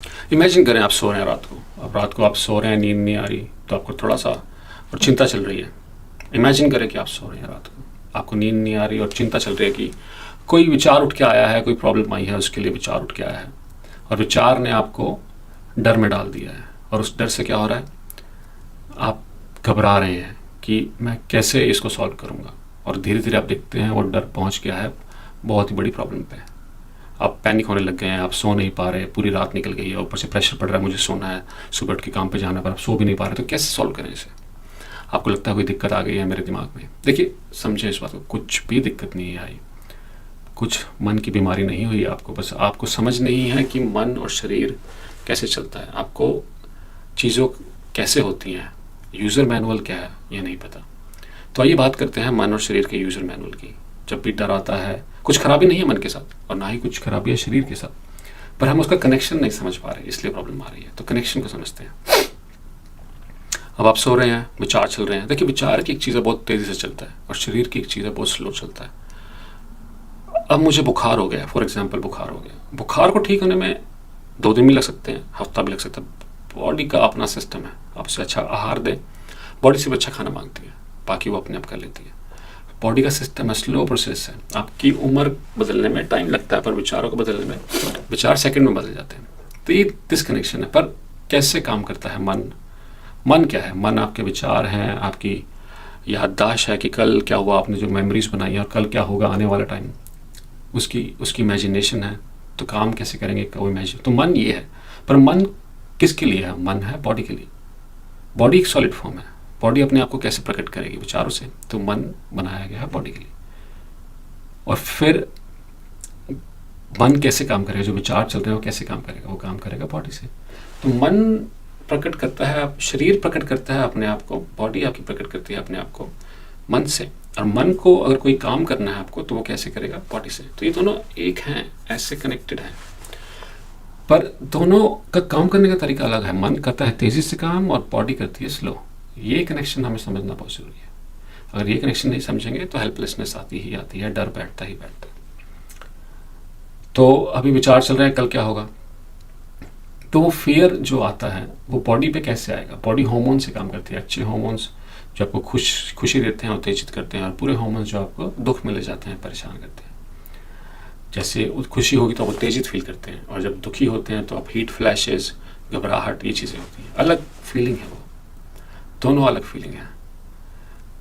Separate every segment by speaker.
Speaker 1: Imagine करें आप सो रहे हैं रात को, अब रात को आप सो रहे हैं, नींद नहीं आ रही, तो आपको थोड़ा सा और चिंता चल रही है। इमेजिन करें कि आप सो रहे हैं रात को, आपको नींद नहीं आ रही और चिंता चल रही है कि कोई विचार उठ के आया है, कोई प्रॉब्लम आई है, उसके लिए विचार उठ के आया है और विचार ने आपको डर में डाल दिया है। और उस डर से क्या हो रहा है, आप घबरा रहे हैं कि मैं कैसे इसको सॉल्व करूँगा। और धीरे धीरे आप देखते हैं वो डर पहुँच गया है बहुत ही बड़ी प्रॉब्लम पे। आप पैनिक होने लग गए हैं, आप सो नहीं पा रहे, पूरी रात निकल गई है, ऊपर से प्रेशर पड़ रहा है, मुझे सोना है, सुबह उठ के काम पे जाना है, पर आप सो भी नहीं पा रहे, तो कैसे सॉल्व करें इसे। आपको लगता है कोई दिक्कत आ गई है मेरे दिमाग में। देखिए, समझें इस बात को, कुछ भी दिक्कत नहीं आई, कुछ मन की बीमारी नहीं हुई आपको, बस आपको समझ नहीं है कि मन और शरीर कैसे चलता है, आपको चीज़ों कैसे होती हैं, यूज़र मैनुअल क्या है ये नहीं पता। तो आइए बात करते हैं मन और शरीर के यूज़र मैनुअल की। जब भी डर आता है, कुछ खराबी नहीं है मन के साथ और ना ही कुछ खराबी है शरीर के साथ, पर हम उसका कनेक्शन नहीं समझ पा रहे, इसलिए प्रॉब्लम आ रही है। तो कनेक्शन को समझते हैं। अब आप सो रहे हैं, विचार चल रहे हैं। देखिए, विचार की एक चीज़ बहुत तेज़ी से चलता है और शरीर की एक चीज़ बहुत स्लो चलता है। अब मुझे बुखार हो गया, फॉर एग्जाम्पल बुखार हो गया, बुखार को ठीक होने में 2 दिन भी लग सकते हैं, हफ्ता भी लग सकता है। बॉडी का अपना सिस्टम है, आप उसे अच्छा आहार दें, बॉडी से भी अच्छा खाना मांगती है, बाकी वो अपने आप कर लेती है। बॉडी का सिस्टम है, स्लो प्रोसेस है। आपकी उम्र बदलने में टाइम लगता है, पर विचारों को बदलने में विचार सेकंड में बदल जाते हैं। तो ये डिसकनेक्शन है। पर कैसे काम करता है मन? मन क्या है? मन आपके विचार हैं, आपकी याददाश्त है कि कल क्या हुआ, आपने जो मेमोरीज बनाई है और कल क्या होगा आने वाला टाइम, उसकी इमेजिनेशन है। तो काम कैसे करेंगे वो इमेजिन, तो मन ये है। पर मन किसके लिए है? मन है बॉडी के लिए। बॉडी एक सॉलिड फॉर्म है, बॉडी अपने आप को कैसे प्रकट करेगी? विचारों से। तो मन बनाया गया है बॉडी के लिए। और फिर मन कैसे काम करेगा? जो विचार चल रहे हैं वो कैसे काम करेगा? वो काम करेगा बॉडी से। तो मन प्रकट करता है, शरीर प्रकट करता है अपने आप को, बॉडी आपकी प्रकट करती है अपने आप को मन से। और मन को अगर कोई काम करना है आपको, तो वो कैसे करेगा? बॉडी से। तो ये दोनों एक हैं, ऐसे कनेक्टेड हैं, पर दोनों का काम करने का तरीका अलग है। मन करता है तेजी से काम और बॉडी करती है स्लो। ये कनेक्शन हमें समझना बहुत जरूरी है। अगर ये कनेक्शन नहीं समझेंगे तो हेल्पलेसनेस आती ही आती है, डर बैठता ही बैठता है। तो अभी विचार चल रहे हैं कल क्या होगा, तो वो फियर जो आता है वो बॉडी पे कैसे आएगा? बॉडी हार्मोन से काम करती है। अच्छे हार्मोन्स जो आपको खुशी देते हैं, उत्तेजित करते हैं, और बुरे हार्मोन्स जो आपको दुख में ले जाते हैं, परेशान करते हैं। जैसे खुशी होगी तो आप उत्तेजित फील करते हैं, और जब दुखी होते हैं तो आप हीट फ्लैशेस, घबराहट, ये चीज़ें होती हैं। अलग फीलिंग है वो, दोनों अलग फीलिंग है।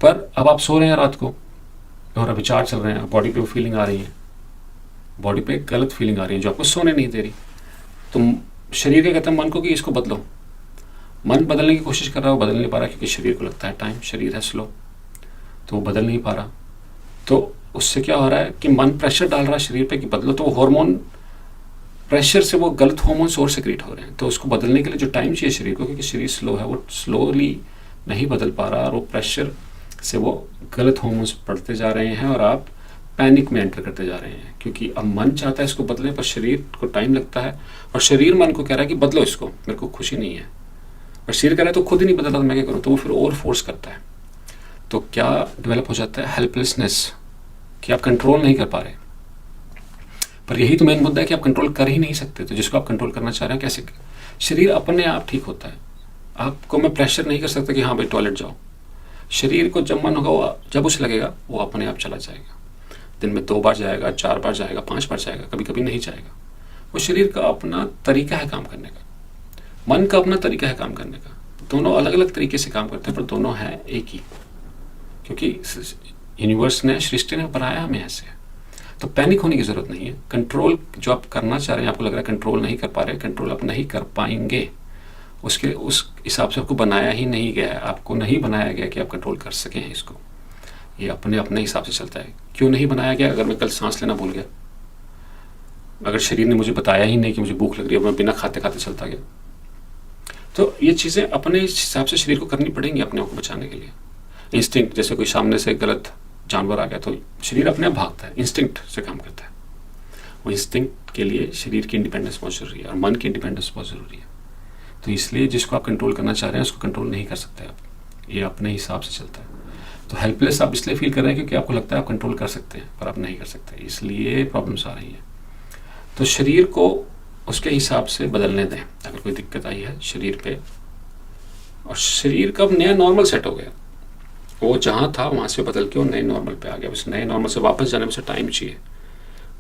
Speaker 1: पर अब आप सो रहे हैं रात को और विचार चल रहे हैं, बॉडी पे वो फीलिंग आ रही है, बॉडी पे गलत फीलिंग आ रही है जो आपको सोने नहीं दे रही। तो शरीर क्या कहता है मन को कि इसको बदलो। मन बदलने की कोशिश कर रहा है, वो बदल नहीं पा रहा, क्योंकि शरीर को लगता है टाइम, शरीर है स्लो, तो वो बदल नहीं पा रहा। तो उससे क्या हो रहा है कि मन प्रेशर डाल रहा है शरीर पे कि बदलो, तो वो हार्मोन प्रेशर से वो गलत हार्मोन्स और सेक्रेट हो रहे हैं। तो उसको बदलने के लिए जो टाइम चाहिए शरीर को, क्योंकि शरीर स्लो है, वो स्लोली नहीं बदल पा रहा, और वो प्रेशर से वो गलत हार्मोन्स बढ़ते जा रहे हैं और आप पैनिक में एंटर करते जा रहे हैं। क्योंकि अब मन चाहता है इसको बदले, पर शरीर को टाइम लगता है, और शरीर मन को कह रहा है कि बदलो इसको, मेरे को खुशी नहीं है। और शरीर कह रहा है तो खुद ही नहीं बदला तो मैं क्या करूँ, तो वो फिर और फोर्स करता है। तो क्या डेवलप हो जाता है? हेल्पलेसनेस, कि आप कंट्रोल नहीं कर पा रहे। पर यही तो मेन मुद्दा है कि आप कंट्रोल कर ही नहीं सकते। तो जिसको आप कंट्रोल करना चाह रहे हैं, कैसे? शरीर अपने आप ठीक होता है। आपको मैं प्रेशर नहीं कर सकता कि हाँ भाई टॉयलेट जाओ। शरीर को जब मन होगा, जब उसे लगेगा, वो अपने आप चला जाएगा। दिन में 2 बार जाएगा, 4 बार जाएगा, 5 बार जाएगा, कभी कभी नहीं जाएगा। वो शरीर का अपना तरीका है काम करने का, मन का अपना तरीका है काम करने का। दोनों अलग अलग तरीके से काम करते हैं, पर दोनों हैं एक ही, क्योंकि यूनिवर्स ने, सृष्टि ने बनाया हमें ऐसे। तो पैनिक होने की जरूरत नहीं है। कंट्रोल जो आप करना चाह रहे हैं, आपको लग रहा है कंट्रोल नहीं कर पा रहे, कंट्रोल आप नहीं कर पाएंगे। उसके उस हिसाब से आपको बनाया ही नहीं गया है। आपको नहीं बनाया गया कि आप कंट्रोल कर सकें इसको। ये अपने अपने हिसाब से चलता है। क्यों नहीं बनाया गया? अगर मैं कल सांस लेना भूल गया, अगर शरीर ने मुझे बताया ही नहीं कि मुझे भूख लग रही है, मैं बिना खाते खाते चलता गया, तो ये चीज़ें अपने हिसाब से शरीर को करनी पड़ेंगी अपने आप को बचाने के लिए। इंस्टिंक्ट, जैसे कोई सामने से गलत जानवर आ गया तो शरीर अपने आप भागता है, इंस्टिंक्ट से काम करता है। वो इंस्टिंक्ट के लिए शरीर की इंडिपेंडेंस बहुत जरूरी है और मन की इंडिपेंडेंस बहुत ज़रूरी है। तो इसलिए जिसको आप कंट्रोल करना चाह रहे हैं उसको कंट्रोल नहीं कर सकते आप, ये अपने हिसाब से चलता है। तो हेल्पलेस आप इसलिए फील कर रहे हैं क्योंकि आपको लगता है आप कंट्रोल कर सकते हैं, पर आप नहीं कर सकते, इसलिए प्रॉब्लम्स आ रही हैं। तो शरीर को उसके हिसाब से बदलने दें अगर कोई दिक्कत आई है शरीर पे। और शरीर कब नया नॉर्मल सेट हो गया, वो जहाँ था वहाँ से बदल के वो नए नॉर्मल पे आ गया। बस नए नॉर्मल से वापस जाने में उसे टाइम चाहिए।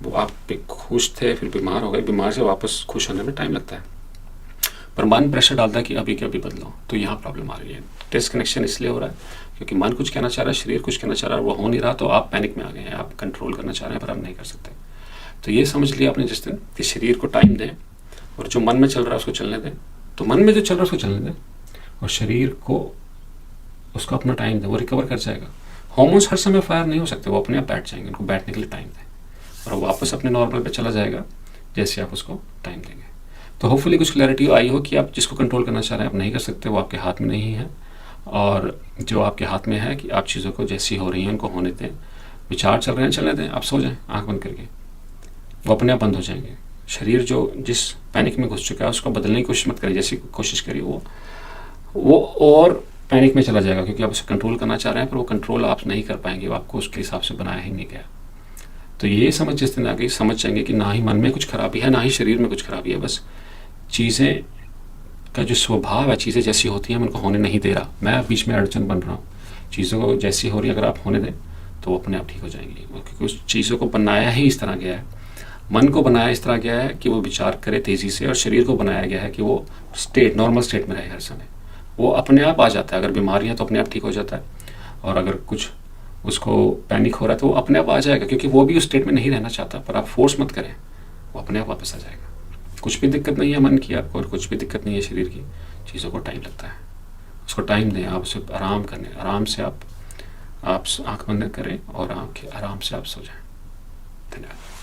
Speaker 1: वो आप खुश थे, फिर बीमार हो गए, बीमार से वापस खुश होने में टाइम लगता है। पर मन प्रेशर डालता है कि अभी के अभी बदलो, तो यहाँ प्रॉब्लम आ रही है। डिस्कनेक्शन इसलिए हो रहा है क्योंकि मन कुछ कहना चाह रहा है, शरीर कुछ कहना चाह रहा है, वो हो नहीं रहा, तो आप पैनिक में आ गए हैं। आप कंट्रोल करना चाह रहे हैं पर आप नहीं कर सकते। तो ये समझ लिया आपने जिस दिन कि शरीर को टाइम दें और जो मन में चल रहा है उसको चलने दें। तो मन में जो चल रहा है उसको चलने दें और शरीर को उसको अपना टाइम दें, वो रिकवर कर जाएगा। हॉर्मोन्स हर समय फायर नहीं हो सकते, वो अपने आप बैठ जाएंगे, उनको बैठने के लिए टाइम दें और वो वापस अपने नॉर्मल पे चला जाएगा जैसे आप उसको टाइम देंगे। तो होपफुली कुछ क्लैरिटी आई हो कि आप जिसको कंट्रोल करना चाह रहे हैं आप नहीं कर सकते, वो आपके हाथ में नहीं है। और जो आपके हाथ में है कि आप चीज़ों को जैसी हो रही हैं उनको होने दें। विचार चल रहे हैं चलने दें, आप सो जाएं आंख बंद करके, वो अपने आप बंद हो जाएंगे। शरीर जो जिस पैनिक में घुस चुका है उसको बदलने की कोशिश मत करिए, जैसी कोशिश करिए वो और पैनिक में चला जाएगा क्योंकि आप उसे कंट्रोल करना चाह रहे हैं पर वो कंट्रोल आप नहीं कर पाएंगे, वो आपको उसके हिसाब से बनाया ही नहीं गया। तो ये समझ जिस दिन आ गई, समझ जाएंगे कि ना ही मन में कुछ खराबी है ना ही शरीर में कुछ खराबी है, बस चीज़ें का जो स्वभाव है, चीज़ें जैसी होती हैं मैं उनको होने नहीं दे रहा, मैं बीच में अड़चन बन रहा हूँ। चीज़ों को जैसी हो रही है अगर आप होने दें तो वो अपने आप ठीक हो जाएंगी, क्योंकि उस चीज़ों को बनाया ही इस तरह गया है। मन को बनाया इस तरह गया है कि वो विचार करे तेज़ी से, और शरीर को बनाया गया है कि वो नॉर्मल स्टेट में रहे हर समय। वो अपने आप आ जाता है, अगर बीमारी है तो अपने आप ठीक हो जाता है, और अगर कुछ उसको पैनिक हो रहा है तो वो अपने आप आ जाएगा, क्योंकि वो भी उस स्टेट में नहीं रहना चाहता। पर आप फोर्स मत करें, वो अपने आप वापस आ जाएगा। कुछ भी दिक्कत नहीं है मन की आपको, और कुछ भी दिक्कत नहीं है शरीर की, चीज़ों को टाइम लगता है। उसको टाइम दें, आप उसे आराम करने, आराम से आप आँख बंद करें और आराम से आप सो जाएं। धन्यवाद।